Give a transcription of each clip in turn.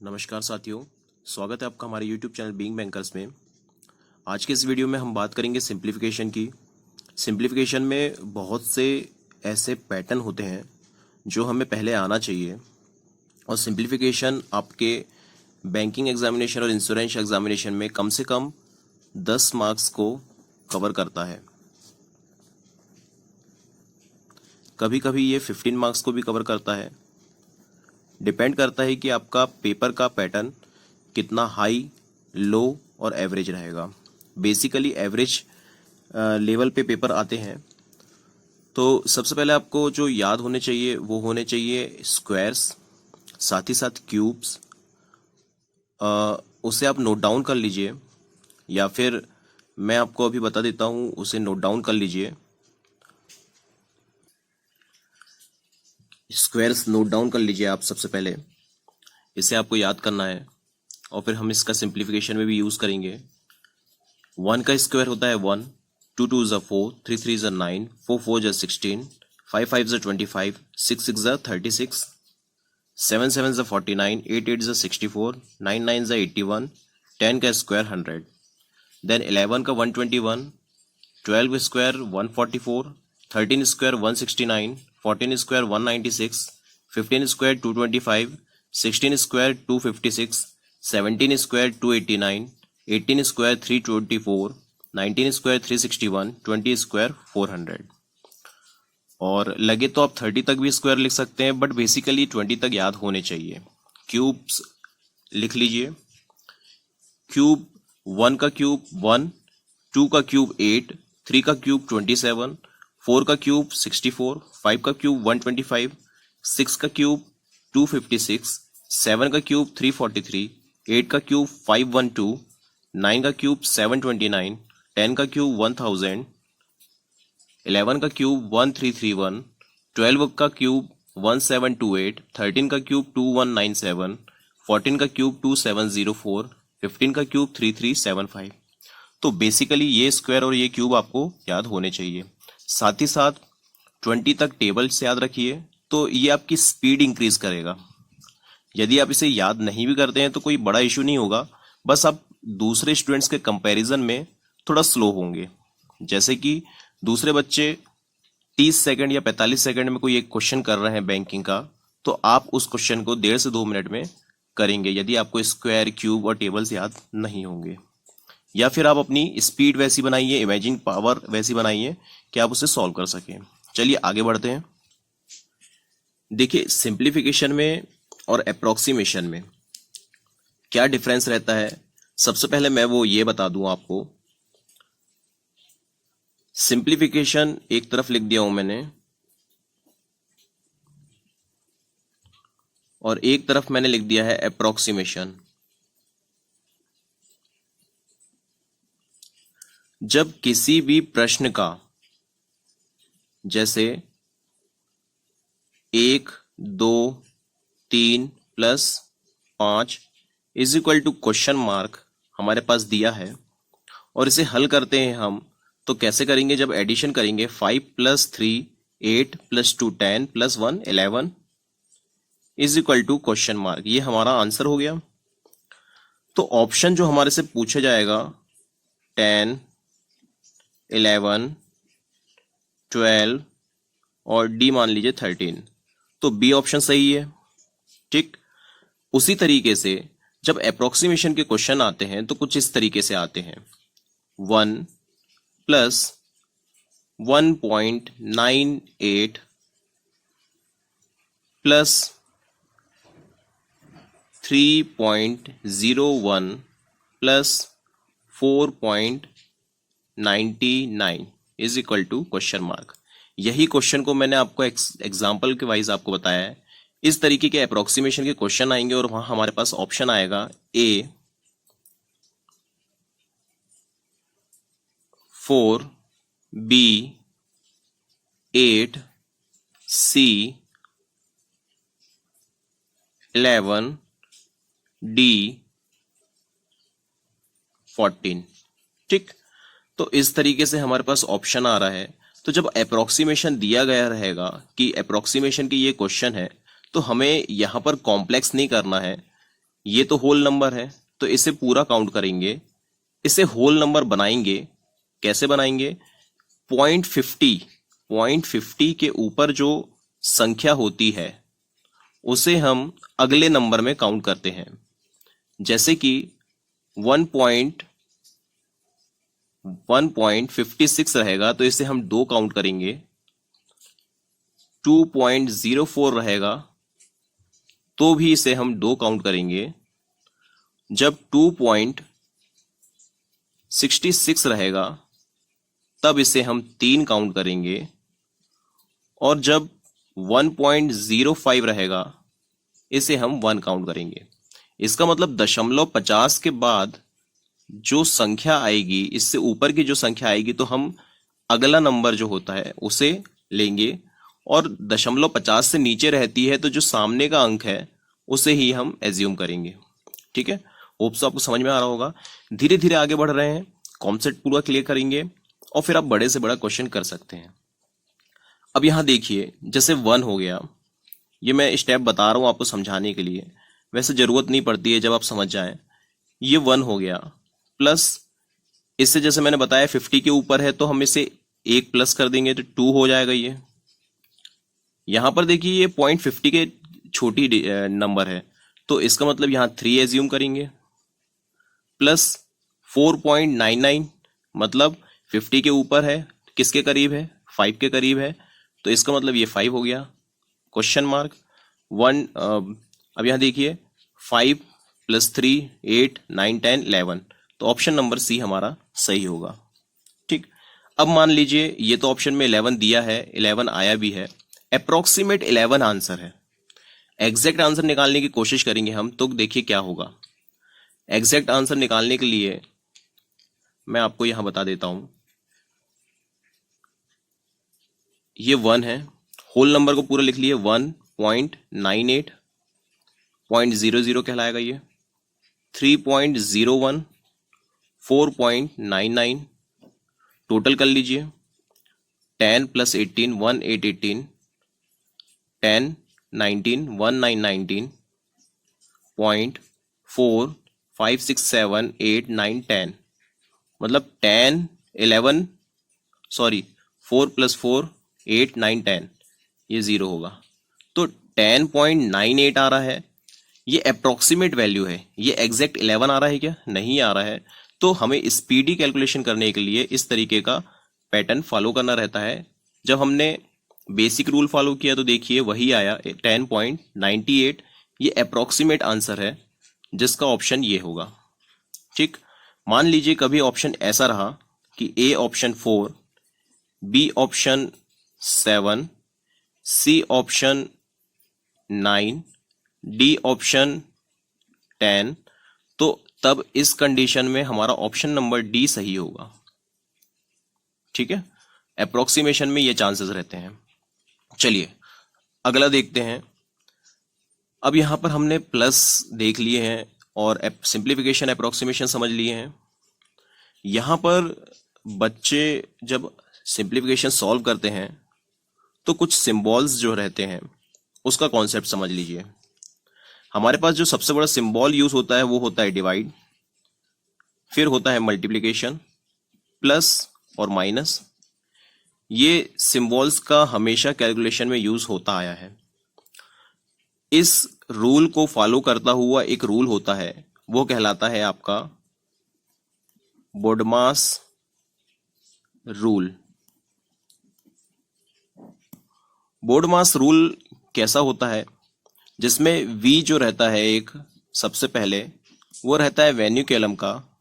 नमस्कार साथियों, स्वागत है आपका हमारे YouTube चैनल बीइंग बैंकर्स में। आज के इस वीडियो में हम बात करेंगे सिंप्लीफिकेशन की। सिंप्लीफिकेशन में बहुत से ऐसे पैटर्न होते हैं जो हमें पहले आना चाहिए, और सिंप्लीफिकेशन आपके बैंकिंग एग्जामिनेशन और इंश्योरेंस एग्जामिनेशन में कम से कम 10 मार्क्स को कवर करता है। कभी कभी ये 15 मार्क्स को भी कवर करता है। डिपेंड करता है कि आपका पेपर का पैटर्न कितना हाई, लो और एवरेज रहेगा। बेसिकली एवरेज लेवल पे पेपर आते हैं। तो सबसे पहले आपको जो याद होने चाहिए वो होने चाहिए स्क्वायर्स, साथ ही साथ क्यूब्स। उसे आप नोट डाउन कर लीजिए, या फिर मैं आपको अभी बता देता हूँ, उसे नोट डाउन कर लीजिए। स्क्वायर्स नोट डाउन कर लीजिए आप सबसे पहले, इसे आपको याद करना है और फिर हम इसका सिंप्लीफिकेशन में भी यूज करेंगे। 1 का स्क्वायर होता है 1, 2 2 ज़ा 4, 3 3 ज़ा 9, 4 4 ज़ा 16, 5 5 ज़ा 25, 6 6 ज़ा 36, 7 7 ज़ा 49, 8 8 ज़ा 64, 9 9 ज़ा 81, 10 का स्क्वायर 100, देन 11 का 121, 12 square 144, 13 square 169, 14 square 196, 15 square 225, 16 square 256, 17 square 289, 18 square 324, 19 square 361, 20 square 400। और लगे तो आप 30 तक भी स्क्वायर लिख सकते हैं, बट बेसिकली 20 तक याद होने चाहिए। क्यूब्स लिख लीजिए। क्यूब 1 का क्यूब 1, 2 का क्यूब 8, 3 का क्यूब 27, 4 का क्यूब 64, 5 का क्यूब 125, 6 का क्यूब 256, 7 का क्यूब 343, 8 का क्यूब 512, 9 का क्यूब 729, 10 का क्यूब 1000, 11 का क्यूब 1331, 12 का क्यूब 1728, 13 का क्यूब 2197, 14 का क्यूब 2704, 15 का क्यूब 3375। तो बेसिकली ये स्क्वायर और ये क्यूब आपको याद होने चाहिए। साथ ही साथ 20 तक टेबल से याद रखिए, तो ये आपकी स्पीड इंक्रीज करेगा। यदि आप इसे याद नहीं भी करते हैं तो कोई बड़ा इशू नहीं होगा, बस आप दूसरे स्टूडेंट्स के कंपैरिजन में थोड़ा स्लो होंगे। जैसे कि दूसरे बच्चे 30 सेकंड या 45 सेकंड में कोई एक क्वेश्चन कर रहे हैं बैंकिंग का, तो आप उस क्वेश्चन को 1.5 से 2 मिनट में करेंगे, यदि आपको स्क्वायर, क्यूब और टेबल्स याद नहीं होंगे। या फिर आप अपनी स्पीड वैसी बनाइए, इमेजिंग पावर वैसी बनाइए कि आप उसे सॉल्व कर सकें। चलिए आगे बढ़ते हैं। देखिए, सिंप्लीफिकेशन में और अप्रोक्सीमेशन में क्या डिफरेंस रहता है। सबसे पहले मैं वो ये बता दूं आपको। सिंप्लीफिकेशन एक तरफ लिख दिया हूं मैंने, और एक तरफ मैंने लिख दिया है अप्रोक्सीमेशन। जब किसी भी प्रश्न का, जैसे 1 2 3 plus 5 is equal to question mark हमारे पास दिया है, और इसे हल करते हैं हम, तो कैसे करेंगे। जब एडिशन करेंगे 5 + 3 8 + 2 10 + 1 11 is equal to question mark, ये हमारा आंसर हो गया। तो ऑप्शन जो हमारे से पूछा जाएगा 10 11 12 और डी मान लीजिए 13, तो बी ऑप्शन सही है। ठीक, उसी तरीके से जब अप्रोक्सीमेशन के क्वेश्चन आते हैं तो कुछ इस तरीके से आते हैं। 1 + 1.98 + 3.01 + 4.99 is equal to question mark. यही क्वेश्चन को मैंने आपको एग्जाम्पल के वाइज आपको बताया है। इस तरीके के अप्रोक्सीमेशन के क्वेश्चन आएंगे और वहां हमारे पास ऑप्शन आएगा A 4, B 8, C 11, D 14। ठीक, तो इस तरीके से हमारे पास ऑप्शन आ रहा है। तो जब अप्रोक्सीमेशन दिया गया रहेगा कि अप्रोक्सीमेशन की ये क्वेश्चन है, तो हमें यहां पर कॉम्प्लेक्स नहीं करना है। ये तो होल नंबर है, तो इसे पूरा काउंट करेंगे, इसे होल नंबर बनाएंगे। कैसे बनाएंगे? 0.50 के ऊपर जो संख्या होती है उसे हम अगले नंबर में काउंट करते हैं। जैसे कि 1.56 रहेगा तो इसे हम 2 काउंट करेंगे। 2.04 रहेगा तो भी इसे हम 2 काउंट करेंगे। जब 2.66 रहेगा तब इसे हम 3 काउंट करेंगे। और जब 1.05 रहेगा इसे हम 1 काउंट करेंगे। इसका मतलब 0.50 के बाद जो संख्या आएगी, इससे ऊपर की जो संख्या आएगी तो हम अगला नंबर जो होता है उसे लेंगे, और 0.50 से नीचे रहती है तो जो सामने का अंक है उसे ही हम एज्यूम करेंगे। ठीक है, होप्स आपको समझ में आ रहा होगा। धीरे धीरे आगे बढ़ रहे हैं, कॉन्सेप्ट पूरा क्लियर करेंगे और फिर आप बड़े से बड़ा क्वेश्चन कर सकते हैं। अब यहां देखिए, जैसे 1 हो गया, ये मैं स्टेप बता रहा हूं आपको समझाने के लिए, वैसे जरूरत नहीं पड़ती है जब आप समझ जाएं। ये 1 हो गया, प्लस इससे जैसे मैंने बताया 50 के ऊपर है तो हम इसे 1 प्लस कर देंगे तो 2 हो जाएगा। ये यहां पर देखिए ये 0.50 के छोटी नंबर है तो इसका मतलब यहां 3 एज्यूम करेंगे, प्लस 4.99 मतलब 50 के ऊपर है, किसके करीब है? 5 के करीब है, तो इसका मतलब ये 5 हो गया। Question mark 1। अब यहां देखिए 5 + 3 8 9 10 11, तो ऑप्शन नंबर सी हमारा सही होगा। ठीक, अब मान लीजिए ये तो ऑप्शन में 11 दिया है, 11 आया भी है, अप्रोक्सीमेट 11 आंसर है। एग्जैक्ट आंसर निकालने की कोशिश करेंगे हम, तो देखिए क्या होगा। एग्जैक्ट आंसर निकालने के लिए मैं आपको यहां बता देता हूं, ये 1 है, होल नंबर को पूरा लिख लिए, 1.98 0.00 कहलाएगा ये, 3.01 4.99, टोटल कर लीजिए 10 + 18 1818, 10 19 1919, 0.4 5 6 7 8 9 10, मतलब 10 11 सॉरी 4 + 4 8 9 10, ये 0 होगा। तो 10.98 आ रहा है, ये अप्रोक्सीमेट वैल्यू है। ये एग्जैक्ट 11 आ रहा है क्या? नहीं आ रहा है। तो हमें स्पीडी कैलकुलेशन करने के लिए इस तरीके का पैटर्न फॉलो करना रहता है। जब हमने बेसिक रूल फॉलो किया तो देखिए वही आया 10.98, ये अप्रोक्सीमेट आंसर है जिसका ऑप्शन ये होगा। ठीक, मान लीजिए कभी ऑप्शन ऐसा रहा कि A option 4, B option 7, C option 9, D option 10, तो तब इस कंडीशन में हमारा ऑप्शन नंबर डी सही होगा। ठीक है, अप्रोक्सीमेशन में ये चांसेस रहते हैं। चलिए अगला देखते हैं। अब यहां पर हमने प्लस देख लिए हैं और सिंप्लीफिकेशन अप्रोक्सीमेशन समझ लिए हैं। यहां पर बच्चे जब सिंप्लीफिकेशन सॉल्व करते हैं तो कुछ सिंबल्स जो रहते हैं उसका कॉन्सेप्ट समझ लीजिए। हमारे पास जो सबसे बड़ा सिंबल यूज होता है वो होता है डिवाइड, फिर होता है मल्टीप्लिकेशन, प्लस और माइनस। ये सिंबल्स का हमेशा कैलकुलेशन में यूज होता आया है। इस रूल को फॉलो करता हुआ एक रूल होता है, वो कहलाता है आपका बोडमास रूल। बोडमास रूल कैसा होता है? जिसमें v जो रहता है एक सबसे पहले वो रहता है वेन्यूकेलम का,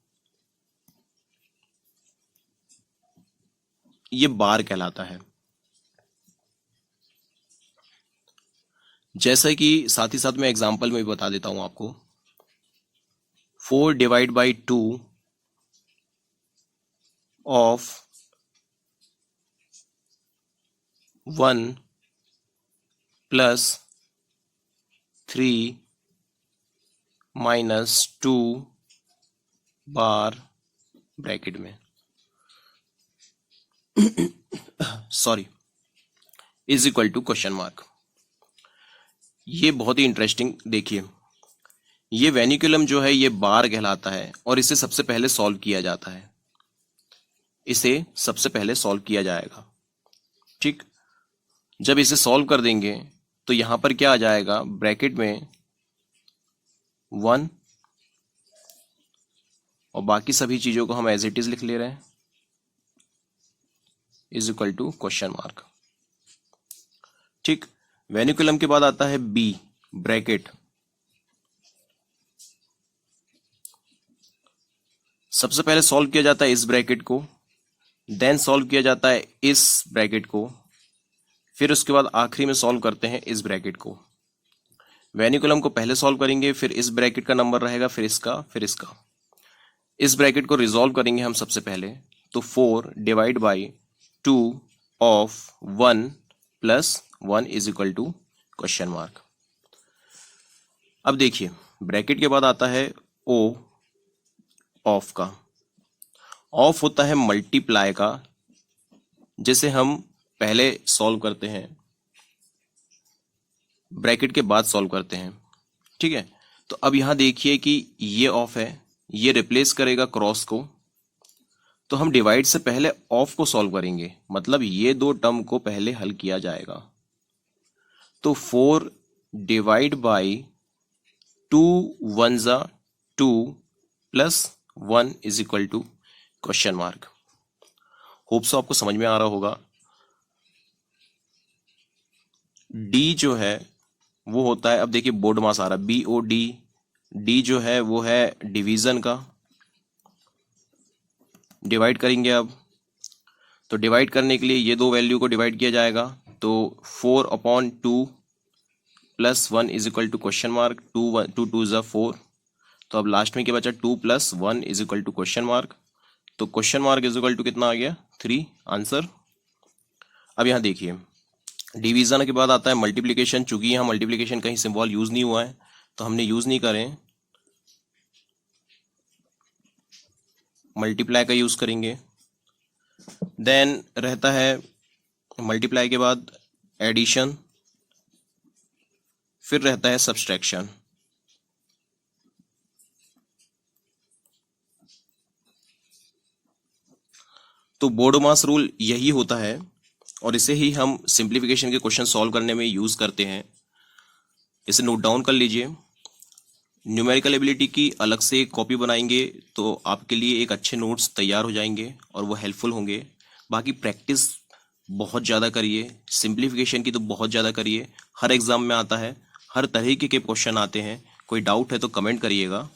ये बार कहलाता है। जैसा कि साथ ही साथ मैं एग्जांपल में भी बता देता हूं आपको, 4 divide by 2 of 1 plus 3 minus 2 बार ब्रैकेट में sorry is equal to question mark. ये बहुत ही इंटरेस्टिंग देखिए, ये वेनिकुलम जो है ये बार कहलाता है और इसे सबसे पहले सॉल्व किया जाता है, इसे सबसे पहले सॉल्व किया जाएगा। ठीक, जब इसे सॉल्व कर देंगे तो यहां पर क्या आ जाएगा, ब्रैकेट में 1 और बाकी सभी चीजों को हम एज इट इज लिख ले रहे हैं, is equal to question mark. ठीक, वेनिकुलम के बाद आता है बी, ब्रैकेट। सबसे पहले सॉल्व किया जाता है इस ब्रैकेट को, देन सॉल्व किया जाता है इस ब्रैकेट को, फिर उसके बाद आखिरी में सॉल्व करते हैं इस ब्रैकेट को। वेनिकुलम को पहले सॉल्व करेंगे, फिर इस ब्रैकेट का नंबर रहेगा, फिर इसका, फिर इसका। इस ब्रैकेट को रिजॉल्व करेंगे हम सबसे पहले, तो 4 divide by 2 of 1 plus 1 is equal to question mark. अब देखिए, ब्रैकेट के बाद आता है ओ ऑफ का। ऑफ होता है मल्टीप्लाई का, जिसे हम पहले सॉल्व करते हैं, ब्रैकेट के बाद सॉल्व करते हैं। ठीक है, तो अब यहां देखिए कि ये ऑफ है, ये रिप्लेस करेगा क्रॉस को, तो हम डिवाइड से पहले ऑफ को सॉल्व करेंगे, मतलब ये दो टर्म को पहले हल किया जाएगा। तो 4 डिवाइड बाई 2 1 जा 2 plus 1 is equal to question mark. Hope so आपको समझ में आ रहा होगा। डी जो है वो होता है, अब देखिए बोर्ड मास आ रहा है, BOD। डी जो है वो है डिवीजन का, डिवाइड करेंगे अब, तो डिवाइड करने के लिए ये दो वैल्यू को डिवाइड किया जाएगा, तो 4/2 plus 1 is equal to question mark, 2 2 जा 4, तो अब लास्ट में क्या बचा, 2 plus 1 is equal to question mark, तो question mark is equal to कितना आ गया, 3 आंसर। अब यहाँ देखिए, डिवीजन के बाद आता है मल्टीप्लीकेशन। चूंकि यहाँ मल्टीप्लीकेशन कहीं सिंबल यूज नहीं हुआ है तो हमने यूज नहीं करें, मल्टीप्लाई का यूज करेंगे। देन रहता है मल्टीप्लाई के बाद एडिशन, फिर रहता है सब्सट्रैक्शन। तो बोर्डमास रूल यही होता है और इसे ही हम सिंप्लीफिकेशन के क्वेश्चन सॉल्व करने में यूज करते हैं। इसे नोट डाउन कर लीजिए। न्यूमेरिकल एबिलिटी की अलग से एक कॉपी बनाएंगे तो आपके लिए एक अच्छे नोट्स तैयार हो जाएंगे और वो हेल्पफुल होंगे। बाकी प्रैक्टिस बहुत ज़्यादा करिए, सिंप्लीफिकेशन की तो बहुत ज़्यादा करिए, हर एग्जाम में आता है, हर तरीके के क्वेश्चन आते हैं। कोई डाउट है तो कमेंट करिएगा।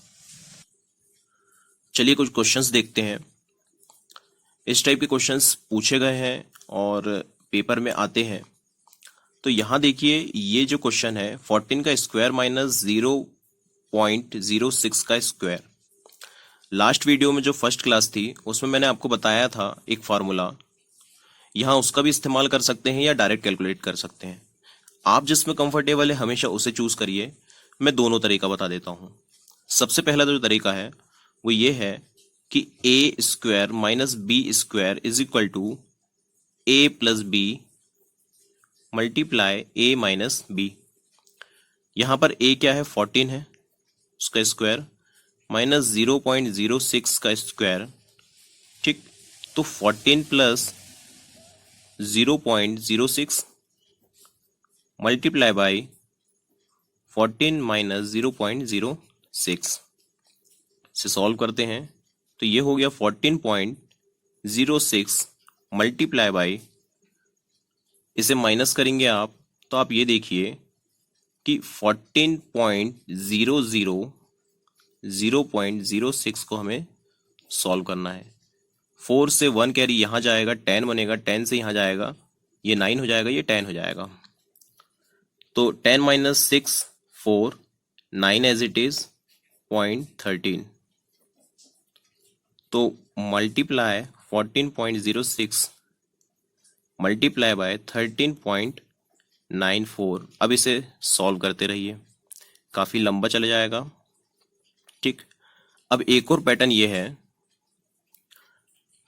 चलिए कुछ क्वेश्चंस देखते हैं। इस टाइप के क्वेश्चंस पूछे गए हैं और पेपर में आते हैं। तो यहाँ देखिए, ये जो क्वेश्चन है 14 का स्क्वायर माइनस 0.06 का स्क्वायर। लास्ट वीडियो में जो फर्स्ट क्लास थी उसमें मैंने आपको बताया था एक फार्मूला, यहाँ उसका भी इस्तेमाल कर सकते हैं या डायरेक्ट कैलकुलेट कर सकते हैं। आप जिसमें कंफर्टेबल है हमेशा उसे चूज करिए। मैं दोनों तरीका बता देता हूँ। सबसे पहला जो तरीका है वो ये है कि A square minus B square is equal to A plus B multiply A minus B. यहाँ पर ए क्या है, 14 है, उसका स्क्वायर, माइनस 0.06 का स्क्वायर। ठीक, तो 14 प्लस 0.06 मल्टीप्लाई बाई 14 माइनस 0.06 से सॉल्व करते हैं तो ये हो गया 14.06 मल्टीप्लाई बाई, इसे माइनस करेंगे आप तो आप ये देखिए कि 0.06 को हमें सॉल्व करना है। 4 से 1 कैरी यहाँ जाएगा, 10 बनेगा, 10 से यहाँ जाएगा, ये 9 हो जाएगा, ये 10 हो जाएगा। तो 10 माइनस 6 4, 9 एज इट इज 0.13, तो मल्टीप्लाई 14.06 मल्टीप्लाई बाय 13.94। अब इसे सॉल्व करते रहिए, काफ़ी लंबा चला जाएगा। ठीक, अब एक और पैटर्न ये है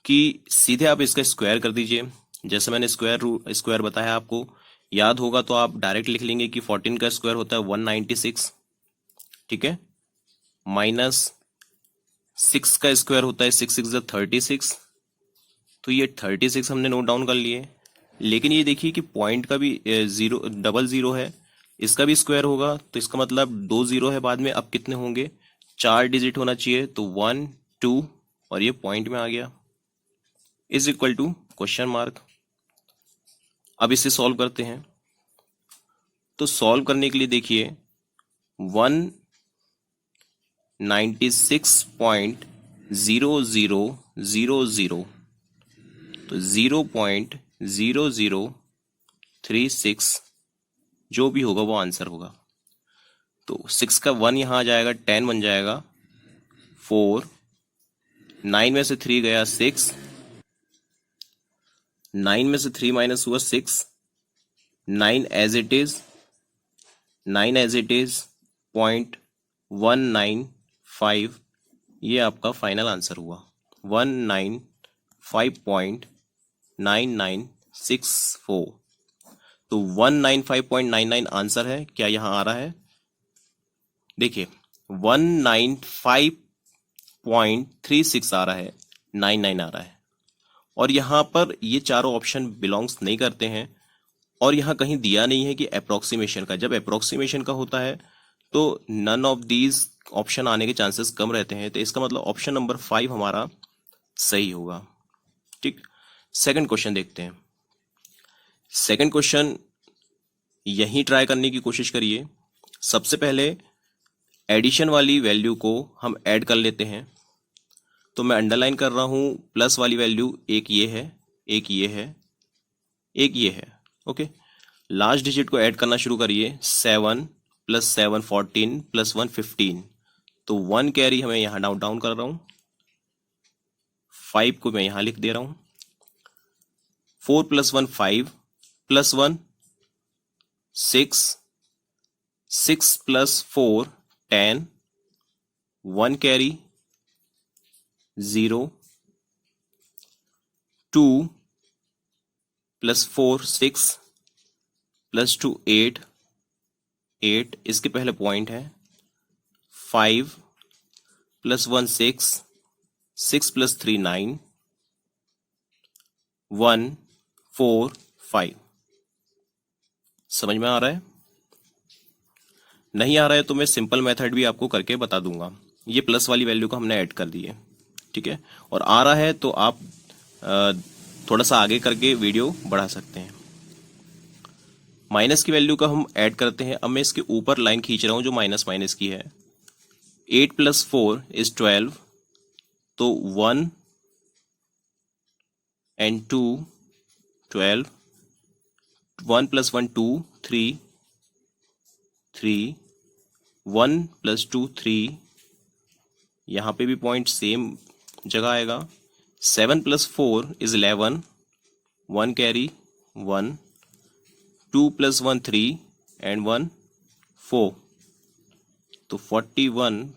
कि सीधे आप इसका स्क्वायर कर दीजिए। जैसे मैंने स्क्वायर बताया आपको, याद होगा तो आप डायरेक्ट लिख लेंगे कि 14 का स्क्वायर होता है 196। ठीक है, माइनस 6 का स्क्वायर होता है 6 6 36, तो ये 36 हमने नोट डाउन कर लिए। लेकिन ये देखिए कि पॉइंट का भी जीरो, डबल जीरो है, इसका भी स्क्वायर होगा, तो इसका मतलब 2 जीरो है बाद में। अब कितने होंगे, 4 डिजिट होना चाहिए, तो 1 2 और ये पॉइंट में आ गया, is equal to question mark. अब इसे सॉल्व करते हैं। तो सॉल्व करने के लिए देखिए 196.0000, तो 0.0036 जो भी होगा वो आंसर होगा। तो 6 का 1 यहाँ आ जाएगा, 10 बन जाएगा, 4, 9 में से 3 गया 6, 9 में से 3 माइनस हुआ 6, 9 as it is, 9 as it is 0.195, ये आपका फाइनल आंसर हुआ 195.9964। तो 195.99 आंसर है। क्या यहां आ रहा है, देखिए 195.36 आ रहा है, 99 आ रहा है, और यहां पर ये चारों ऑप्शन बिलोंग्स नहीं करते हैं, और यहां कहीं दिया नहीं है कि अप्रोक्सीमेशन का। जब अप्रोक्सीमेशन का होता है तो नन ऑफ दीज ऑप्शन आने के चांसेस कम रहते हैं, तो इसका मतलब ऑप्शन नंबर 5 हमारा सही होगा। ठीक, सेकंड क्वेश्चन देखते हैं। सेकंड क्वेश्चन यहीं ट्राई करने की कोशिश करिए। सबसे पहले एडिशन वाली वैल्यू को हम ऐड कर लेते हैं, तो मैं अंडरलाइन कर रहा हूं, प्लस वाली वैल्यू एक ये है, एक ये है, एक ये है। ओके, लास्ट डिजिट को ऐड करना शुरू करिए। 7 + 7 14 + 1 15, तो 1 कैरी हमें यहाँ डाउन डाउन कर रहा हूँ, 5 को मैं यहाँ लिख दे रहा हूँ, 4 + 1 5 + 1 6, 6 + 4 10, 1 कैरी 0, 2 + 4 6 + 2 8, 8 इसके पहले पॉइंट है, 5 + 1 6, 6 + 3 9, 1 4 5। समझ में आ रहा है? नहीं आ रहा है तो मैं सिंपल मेथड भी आपको करके बता दूंगा। ये प्लस वाली वैल्यू को हमने ऐड कर दी है, ठीक है। और आ रहा है तो आप थोड़ा सा आगे करके वीडियो बढ़ा सकते हैं। माइनस की वैल्यू का हम ऐड करते हैं। अब मैं इसके ऊपर लाइन खींच रहा हूं जो माइनस माइनस की है। 8 + 4 = 12, तो 1 and 2 12, 1 + 1 2 3, 3, 1 + 2 3, यहाँ पे भी पॉइंट सेम जगह आएगा। 7 + 4 = 11, 1 कैरी 1, 2 + 1 3 and 1 4, तो 41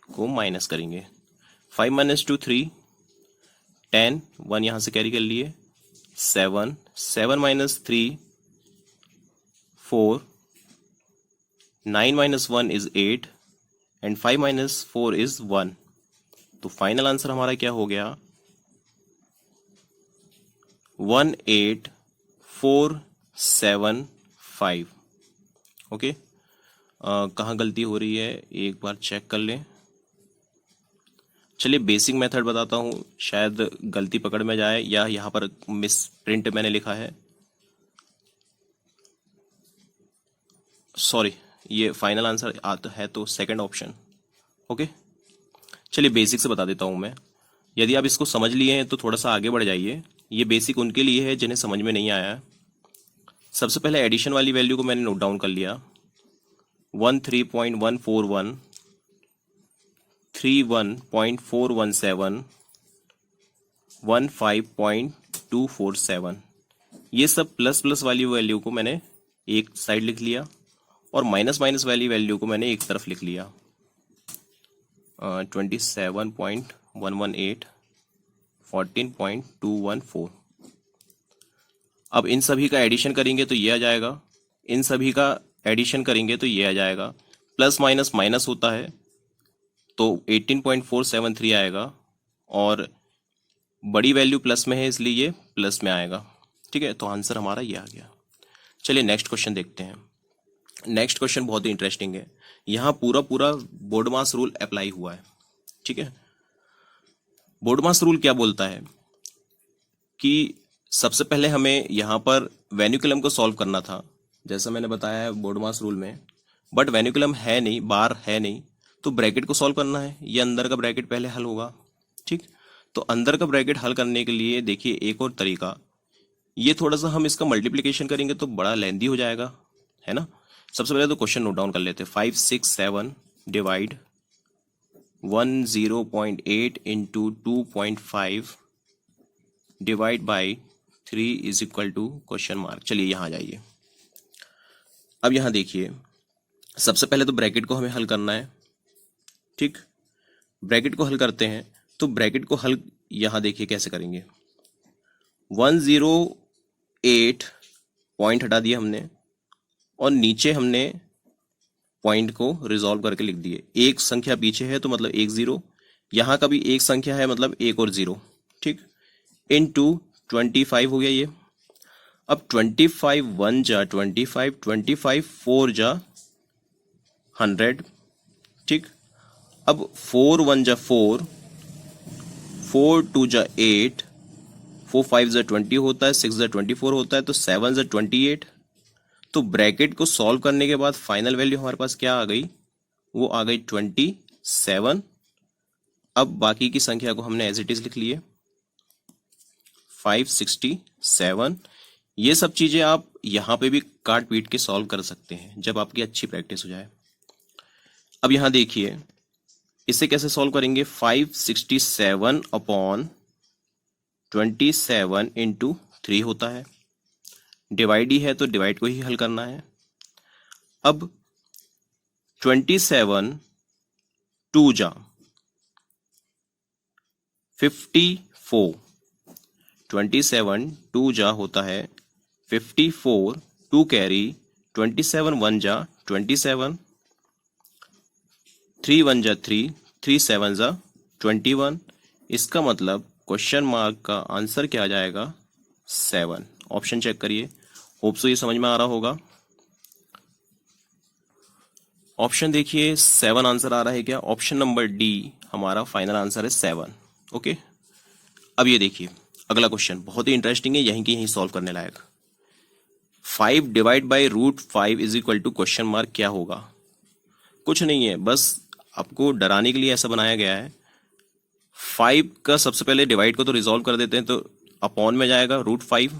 को माइनस करेंगे। 5 - 2 3, 10, 1 यहाँ से कैरी कर लिए, 7, 7 - 3 4, 9 - 1 is 8 and 5 - 4 is 1, तो फाइनल आंसर हमारा क्या हो गया, 18475। ओके, कहाँ गलती हो रही है एक बार चेक कर लें। चलिए बेसिक मेथड बताता हूँ, शायद गलती पकड़ में जाए, या यहाँ पर मिस प्रिंट मैंने लिखा है, सॉरी, ये फाइनल आंसर आता है तो सेकंड ऑप्शन। ओके, चलिए बेसिक से बता देता हूँ मैं। यदि आप इसको समझ लिए हैं तो थोड़ा सा आगे बढ़ जाइए। ये बेसिक उनके लिए है जिन्हें समझ में नहीं आया है। सबसे पहले एडिशन वाली वैल्यू को मैंने नोट डाउन कर लिया, 13.141, 31.417, 15.247, ये सब प्लस प्लस वाली वैल्यू को मैंने एक साइड लिख लिया, और माइनस माइनस वाली वैल्यू को मैंने एक तरफ लिख लिया। 27.118, 14.214। अब इन सभी का एडिशन करेंगे तो ये आ जाएगा, इन सभी का एडिशन करेंगे तो ये आ जाएगा। प्लस माइनस माइनस होता है, तो 18.473 आएगा, और बड़ी वैल्यू प्लस में है इसलिए ये प्लस में आएगा। ठीक है, तो आंसर हमारा ये आ गया। चलिए नेक्स्ट क्वेश्चन देखते हैं। नेक्स्ट क्वेश्चन बहुत ही इंटरेस्टिंग है। यहाँ पूरा पूरा बोर्डमास रूल अप्लाई हुआ है। ठीक है, बोर्डमास रूल क्या बोलता है कि सबसे पहले हमें यहाँ पर वेन्युकुलम को सॉल्व करना था, जैसा मैंने बताया है बोर्डमास रूल में, बट वेन्युकुलम है नहीं, बार है नहीं, तो ब्रैकेट को सॉल्व करना है। ये अंदर का ब्रैकेट पहले हल होगा। ठीक, तो अंदर का ब्रैकेट हल करने के लिए देखिए एक और तरीका, ये थोड़ा सा हम इसका मल्टीप्लिकेशन करेंगे तो बड़ा लेंदी हो जाएगा, है ना। सबसे पहले तो क्वेश्चन नोट डाउन कर लेते हैं। 5 6 7 divide 10.8 into 2.5 divide by 3 is equal to question mark. चलिए यहाँ आ जाइए। अब यहाँ देखिए, सबसे पहले तो ब्रैकेट को हमें हल करना है। ठीक, ब्रैकेट को हल करते हैं, तो ब्रैकेट को हल यहाँ देखिए कैसे करेंगे। 108 पॉइंट हटा दिया हमने, और नीचे हमने पॉइंट को रिजॉल्व करके लिख दिए। एक संख्या पीछे है तो मतलब 1 0, यहाँ का भी एक संख्या है मतलब 1 और 0। ठीक, इनटू 25 हो गया ये। अब 25 1 जा 25, 25 4 जा 100। ठीक, अब 4 1 जा 4, 4 2 जा 8, 4 5 जा 20 होता है, 6 जा 24 होता है, तो 7 जा 28। तो ब्रैकेट को सॉल्व करने के बाद फाइनल वैल्यू हमारे पास क्या आ गई, वो आ गई 27। अब बाकी की संख्या को हमने एज इट इज लिख लिए 567। ये सब चीजें आप यहां पे भी काट पीट के सॉल्व कर सकते हैं जब आपकी अच्छी प्रैक्टिस हो जाए। अब यहां देखिए इसे कैसे सॉल्व करेंगे। 567 अपॉन 27 इंटू 3 होता है, डिवाइड ही है तो डिवाइड को ही हल करना है। अब 27 2 जा 54, 27 2 जा होता है 54, 2 कैरी, 27 1 जा 27, 3 1 जा 3, 3 7 जा 21। इसका मतलब क्वेश्चन मार्क का आंसर क्या आ जाएगा, 7। ऑप्शन चेक करिए, होप सो ये समझ में आ रहा होगा। ऑप्शन देखिए 7 आंसर आ रहा है क्या, ऑप्शन नंबर डी हमारा फाइनल आंसर है 7। ओके, अब ये देखिए अगला क्वेश्चन बहुत ही इंटरेस्टिंग है, यहीं की यहीं सॉल्व करने लायक। 5 divide by root 5 is equal to question mark क्या होगा। कुछ नहीं है, बस आपको डराने के लिए ऐसा बनाया गया है। 5 का सबसे पहले डिवाइड को तो रिजॉल्व कर देते हैं, तो अपॉन में जाएगा रूट 5।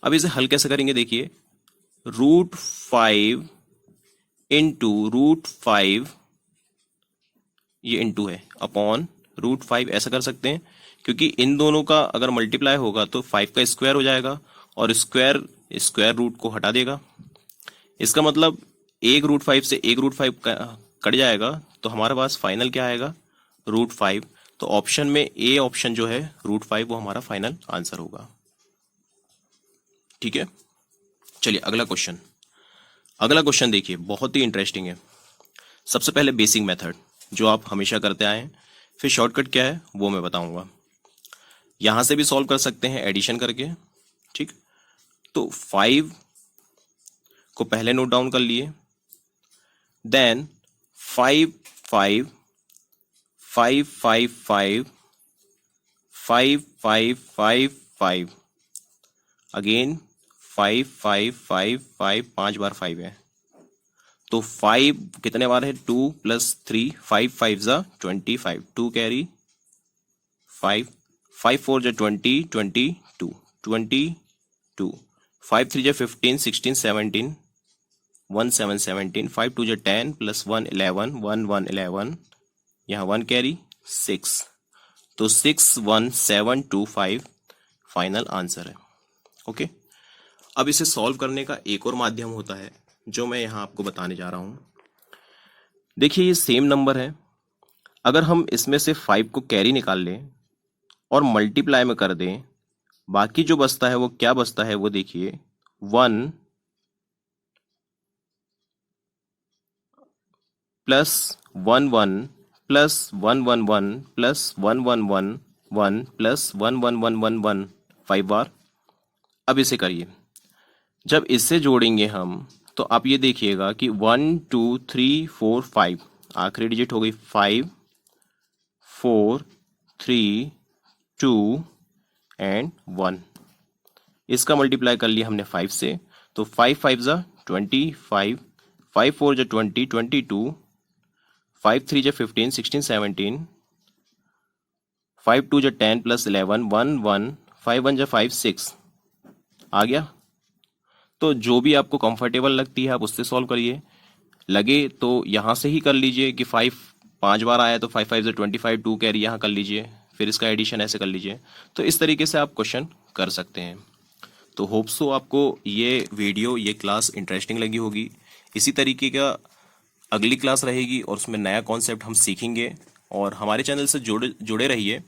अब इसे हल कैसे करेंगे, देखिए रूट 5 इंटू रूट 5, ये इंटू है, अपॉन रूट 5 ऐसा कर सकते हैं, क्योंकि इन दोनों का अगर मल्टीप्लाई होगा तो 5 का स्क्वायर हो जाएगा, और स्क्वायर स्क्वायर रूट को हटा देगा। इसका मतलब एक रूट 5 से एक रूट 5 कट जाएगा, तो हमारे पास फाइनल क्या आएगा, रूट 5। तो ऑप्शन में ए ऑप्शन जो है रूट 5 वो हमारा फाइनल आंसर होगा। ठीक है, चलिए अगला क्वेश्चन। अगला क्वेश्चन देखिए बहुत ही इंटरेस्टिंग है। सबसे पहले बेसिक मेथड जो आप हमेशा करते आए हैं, फिर शॉर्टकट क्या है वो मैं बताऊंगा। यहां से भी सॉल्व कर सकते हैं एडिशन करके। ठीक, तो 5 को पहले नोट डाउन कर लिए, देन 5 5 5 5 5 5 5 5 5, अगेन 5 5 5 5, 5 बार 5 है, तो 5 कितने बार है, 2 + 3, 5 5 जा 25, 2 कैरी, 5 5 4 जा 20, 22 22, 5 3 जा 15, 16 17, 1 7 17, 5 2 जा 10 + 1 11, 1 1 11, यहाँ 1 कैरी 6, तो 6 1 7 2 5 फाइनल आंसर है। ओके, अब इसे सॉल्व करने का एक और माध्यम होता है जो मैं यहाँ आपको बताने जा रहा हूँ। देखिए ये सेम नंबर है, अगर हम इसमें से 5 को कैरी निकाल लें और मल्टीप्लाई में कर दें, बाकी जो बचता है वो क्या बचता है, वो देखिए 1 + 1 1 प्लस 1 1 1 प्लस 1 1 1 1 प्लस 1 1 1 1 1 5 बार। अब इसे करिए, जब इससे जोड़ेंगे हम तो आप ये देखिएगा कि 1 2 3 4 5 आखिरी डिजिट हो गई 5 4 3 2 एंड 1। इसका मल्टीप्लाई कर लिया हमने 5 से, तो 5 5 जा 25, 5 4 जा 20 22, 5 3 जा 15 16 17, 5 2 जा 10 प्लस 11 1 1, 5 1 जा 5 6। आ गया। तो जो भी आपको कंफर्टेबल लगती है आप उससे सॉल्व करिए, लगे तो यहाँ से ही कर लीजिए कि 5 5 बार आया तो 5 5 जा 25, 2 कैरी यहाँ कर लीजिए, फिर इसका एडिशन ऐसे कर लीजिए। तो इस तरीके से आप क्वेश्चन कर सकते हैं। तो होप सो आपको ये वीडियो ये क्लास इंटरेस्टिंग लगी होगी। इसी तरीके का अगली क्लास रहेगी और उसमें नया कॉन्सेप्ट हम सीखेंगे। और हमारे चैनल से जुड़े रहिए,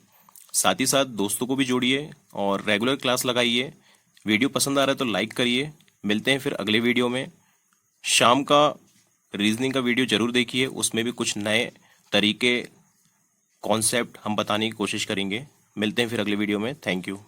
साथ ही साथ दोस्तों को भी जोड़िए और रेगुलर क्लास लगाइए। वीडियो पसंद आ रहा है तो लाइक करिए। मिलते हैं फिर अगले वीडियो में। शाम का रीजनिंग का वीडियो जरूर देखिए, उसमें भी कुछ नए तरीके कॉन्सेप्ट हम बताने की कोशिश करेंगे। मिलते हैं फिर अगले वीडियो में। Thank you.